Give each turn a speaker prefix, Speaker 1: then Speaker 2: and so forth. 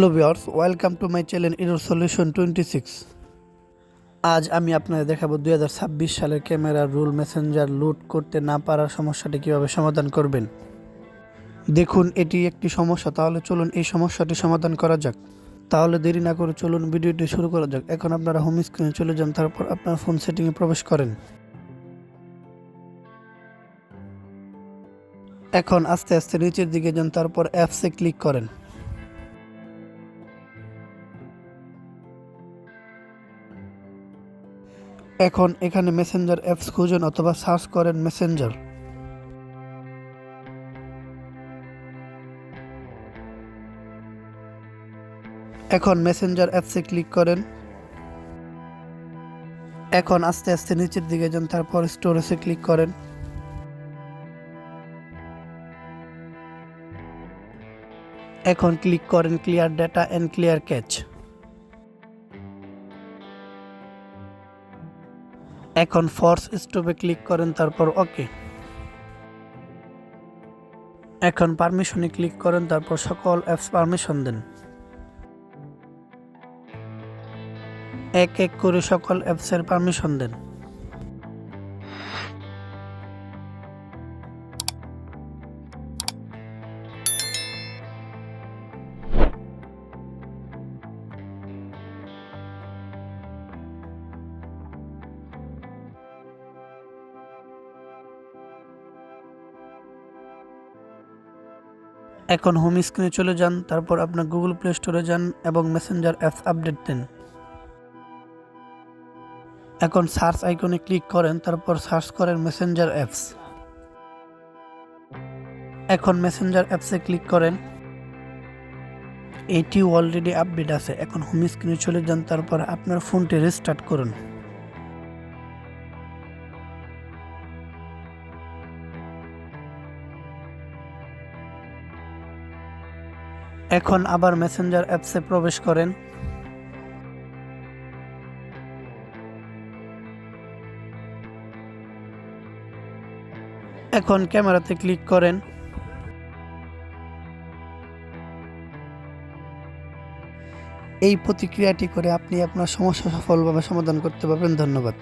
Speaker 1: Hello viewers, welcome to my channel error solution 26। আজ আমি আপনাদের দেখাবো 2026 সালের ক্যামেরার রুল মেসেঞ্জার লোড করতে না পারার সমস্যাটি কিভাবে সমাধান করবেন। দেখুন, এটি একটি সমস্যা, তাহলে চলুন এই সমস্যাটি সমাধান করা যাক। তাহলে দেরি না করে চলুন ভিডিওটি শুরু করা যাক। এখন আপনারা হোম স্ক্রিনে চলে যান, তারপর আপনার ফোন সেটিংয়ে প্রবেশ করেন। এখন আস্তে আস্তে নিচের দিকে যান, তারপর অ্যাপসে ক্লিক করেন। এখন এখানে মেসেঞ্জার অ্যাপস খুঁজুন অথবা সার্চ করেন মেসেঞ্জার। এখন মেসেঞ্জার অ্যাপসে ক্লিক করেন। এখন আস্তে আস্তে নিচের দিকে যান, তারপর স্টোরেজে ক্লিক করেন। এখন ক্লিক করেন clear data and clear cache. এখন ফোর্স স্টপে ক্লিক করেন, তারপর ওকে। এখন পারমিশনে ক্লিক করেন, তারপর সকল অ্যাপস পারমিশন দেন। এক এক করে সকল অ্যাপসের পারমিশন দেন। এখন হোম স্ক্রিনে চলে যান, তারপর আপনার গুগল প্লে স্টোরে যান এবং মেসেঞ্জার অ্যাপস আপডেট দেন। এখন সার্চ আইকনে ক্লিক করেন, তারপর সার্চ করেন মেসেঞ্জার অ্যাপস। এখন মেসেঞ্জার অ্যাপসে ক্লিক করেন। এটি অলরেডি আপডেট আছে। এখন হোম স্ক্রিনে চলে যান, তারপর আপনার ফোনটি রিস্টার্ট করুন। এখন আবার মেসেঞ্জার অ্যাপসে প্রবেশ করেন। এখন ক্যামেরাতে ক্লিক করেন। এই প্রতিক্রিয়াটি করে আপনি আপনার সমস্যা সফলভাবে সমাধান করতে পারবেন। ধন্যবাদ।